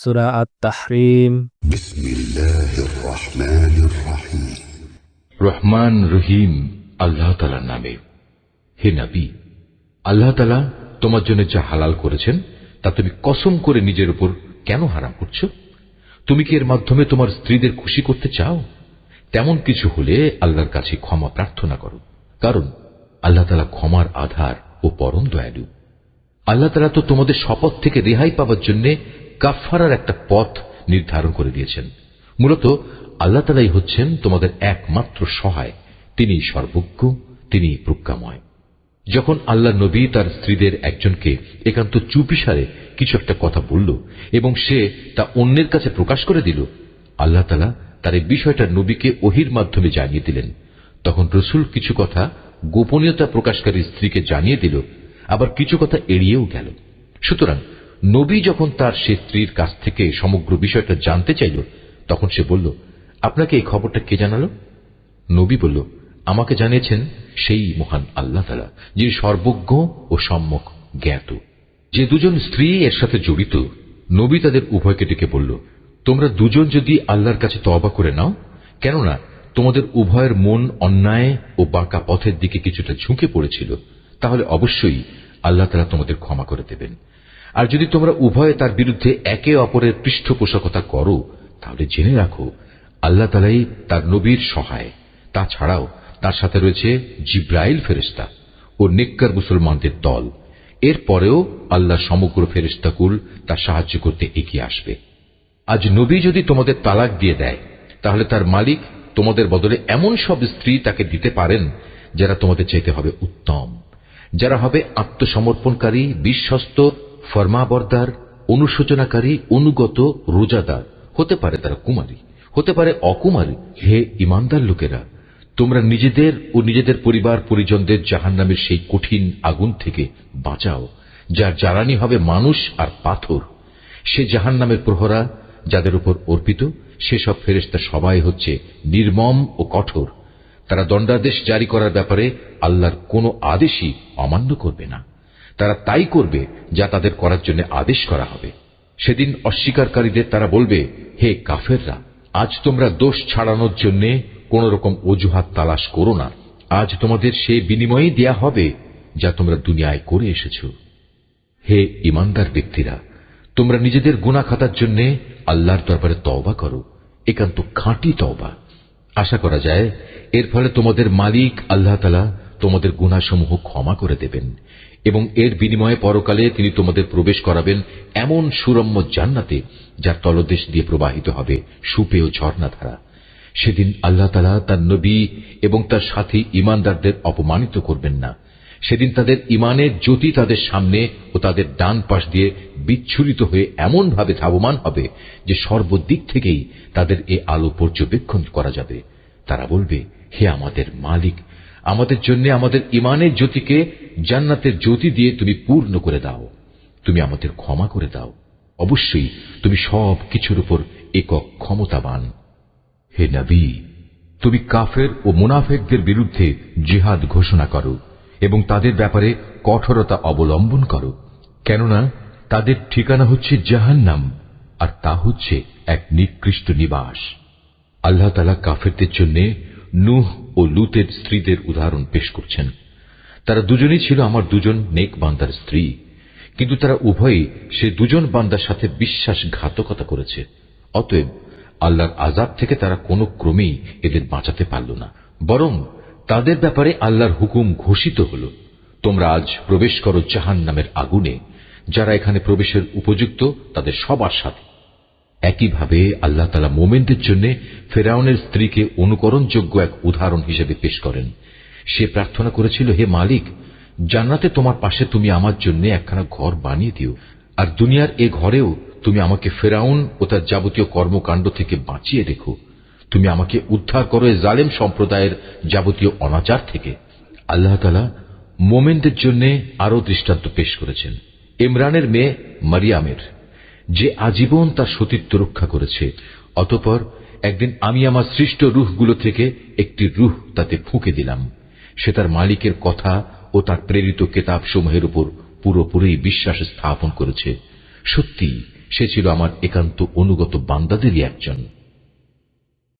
সূরা আত-তাহরিম। বিসমিল্লাহির রহমানির রহিম। রহমান রহিম আল্লাহ তাআলার নামে। হে নবী, আল্লাহ তাআলা তোমার জন্য যা হালাল করেছেন তা তুমি কসম করে নিজের উপর কেন হারাম করছো? তুমি কি এর মাধ্যমে তোমার স্ত্রীদের খুশি করতে চাও? তেমন কিছু হলে আল্লাহর কাছে ক্ষমা প্রার্থনা করো, কারণ আল্লাহ তাআলা ক্ষমার আধার ও পরম দয়ালু। আল্লাহ তাআলা তো তোমাদের শপথ থেকে রেহাই পাওয়ার জন্য কাফফারার একটা পথ নির্ধারণ করে দিয়েছেন। মূলত আল্লাহ তাআলাই হচ্ছেন তোমাদের একমাত্র সহায়, তিনি সর্বজ্ঞ, তিনি প্রজ্ঞাময়। যখন আল্লাহ নবী তার স্ত্রীদের একজনকে একান্ত চুপিসারে কিছু একটা কথা বলল এবং সে তা অন্যের কাছে প্রকাশ করে দিল, আল্লাহ তাআলা তার এই বিষয়টা নবীকে ওহীর মাধ্যমে জানিয়ে দিলেন। তখন রাসূল কিছু কথা গোপনীয়তা প্রকাশকারী স্ত্রীকে জানিয়ে দিল, আবার কিছু কথা এড়িয়েও গেল। সুতরাং নবী যখন তার সে স্ত্রীর কাছ থেকে সমগ্র বিষয়টা জানতে চাইল, তখন সে বলল, আপনাকে এই খবরটা কে জানালো? নবী বলল, আমাকে জানিয়েছেন সেই মহান আল্লাহ তাআলা, যিনি সর্বজ্ঞ ও সম্যক জ্ঞাত। যে দুজন স্ত্রী এর সাথে জড়িত, নবী তাদের উভয়কে ডেকে বলল, তোমরা দুজন যদি আল্লাহর কাছে তওবা করে নাও, কেননা তোমাদের উভয়ের মন অন্যায় ও বাঁকা পথের দিকে কিছুটা ঝুঁকে পড়েছিল, তাহলে অবশ্যই আল্লাহ তাআলা তোমাদের ক্ষমা করে দেবেন। আর যদি তোমরা উভয়ে তার বিরুদ্ধে একে অপরের পৃষ্ঠপোষকতা করো, তাহলে জেনে রাখো আল্লাহ তাআলাই তার নবীর সহায়। তাছাড়াও তার সাথে রয়েছে জিব্রাইল ফেরেশতা ও নেককার মুসলমানদের দল। এরপরেও আল্লাহ সমগ্র ফেরেশতাকুল তার সাহায্য করতে এগিয়ে আসবে। আজ নবী যদি তোমাদের তালাক দিয়ে দেয়, তাহলে তার মালিক তোমাদের বদলে এমন সব স্ত্রী তাকে দিতে পারেন যারা তোমাদের চাইতে হবে উত্তম, যারা হবে আত্মসমর্পণকারী, বিশ্বস্ত, ফরমাবরদার, অনুশোচনাকারী, অনুগত, রোজাদার। হতে পারে তারা কুমারী, হতে পারে অকুমারী। হে ঈমানদার লোকেরা, তোমরা নিজেদের ও নিজেদের পরিবার পরিজনদের জাহান্নামের সেই কঠিন আগুন থেকে বাঁচাও, যার জ্বালানি হবে মানুষ আর পাথর। সে জাহান্নামের প্রহরা যাদের উপর অর্পিত, সেসব ফেরেশতা সবাই হচ্ছে নির্মম ও কঠোর। তারা দণ্ডাদেশ জারি করার ব্যাপারে আল্লাহর কোনো আদেশই অমান্য করবে না। তারা তাই করবে যা তাদের করার জন্য আদেশ করা হবে। সেদিন অস্বীকারীদের তারা বলবে, হে কাফেররা, আজ তোমরা দোষ ছাড়ানোর জন্য কোন রকম অজুহাত তালাশ করো না। আজ তোমাদের সে বিনিময়ই দেয়া হবে যা তোমরা দুনিয়ায় করে এসেছ। হে ঈমানদার ব্যক্তিরা, তোমরা নিজেদের গুনাহ খাতার জন্য আল্লাহর দরবারে তওবা করো, একান্ত খাঁটি তওবা। আশা করা যায় এর ফলে তোমাদের মালিক আল্লাহ তাআলা তোমাদের গুনাহসমূহ ক্ষমা করে দেবেন এবং এর বিনিময়ে পরকালে তিনি তোমাদের প্রবেশ করাবেন এমন সুরম্য জান্নাতে, যার তলদেশ দিয়ে প্রবাহিত হবে সুপেয় ঝর্ণাধারা। সেদিন আল্লাহ তাআলা তার নবী এবং তার সাথী ঈমানদারদের অপমানিত করবেন না। সেদিন তাদের ঈমানের জ্যোতি তাদের সামনে ও তাদের ডান পাশ দিয়ে বিচ্ছুরিত হয়ে এমন ভাবে ধাবমান হবে যে সর্বদিক থেকেই তাদের এ আলো পর্যবেক্ষণ করা যাবে। তারা বলবে, হে আমাদের মালিক, আমাদের জন্য আমাদের ঈমানের জ্যোতিকে জান্নাতের জ্যোতি দিয়ে তুমি পূর্ণ করে দাও, তুমি আমাদের ক্ষমা করে দাও। অবশ্যই তুমি সব কিছুর উপর একক ক্ষমতাবান। হে নবী, তুমি কাফের ও মুনাফিকদের বিরুদ্ধে জিহাদ ঘোষণা করো এবং তাদের ব্যাপারে কঠোরতা অবলম্বন করো, কেননা তাদের ঠিকানা হচ্ছে জাহান্নাম, আর তা হচ্ছে এক নিকৃষ্ট নিবাস। আল্লাহ তাআলা কাফেরদের জন্য নূহ ও লূতের স্ত্রীদের উদাহরণ পেশ করছেন। তারা দুজনই ছিল আমার দুজন নেক বান্দার স্ত্রী, কিন্তু তারা উভয়ই সে দুজন বান্দার সাথে বিশ্বাসঘাতকতা করেছে। অতএব আল্লাহর আযাব থেকে তারা কোনো ক্রমেই এদের বাঁচাতে পারল না, বরং তাদের ব্যাপারে আল্লাহর হুকুম ঘোষিত হল, তোমরা আজ প্রবেশ করো জাহান্নামের আগুনে। যারা এখানে প্রবেশের উপযুক্ত তাদের সবার সাথে। একইভাবে আল্লাহ তাআলা মুমিনদের জন্য ফেরাউনের স্ত্রীকে অনুকরণযোগ্য এক উদাহরণ হিসেবে পেশ করেন। সে প্রার্থনা করেছিল, হে মালিক, জান্নাতে তোমার পাশে তুমি আমার জন্য একখানা ঘর বানিয়ে দিও, আর দুনিয়ার এ ঘরেও তুমি আমাকে ফেরাউন ও তার যাবতীয় কর্মকাণ্ড থেকে বাঁচিয়ে রেখো। তুমি আমাকে উদ্ধার করো এ জালেম সম্প্রদায়ের যাবতীয় অনাচার থেকে। আল্লাহ তাআলা মুমিনদের জন্য আরো দৃষ্টান্ত পেশ করেছেন ইমরানের মেয়ে মারিয়ামের, যে আজীবন তার সতীত্ব রক্ষা করেছে। অতঃপর একদিন আমি আমার সৃষ্ট রূহগুলো থেকে একটি রূহ তাতে ফুঁকে দিলাম। সে তার মালিকের কথা ও তার প্রেরিত কিতাবসমূহের উপর পুরোপুরি বিশ্বাস স্থাপন করেছে। সত্যি সে ছিল আমার একান্ত অনুগত বান্দাদেরই একজন।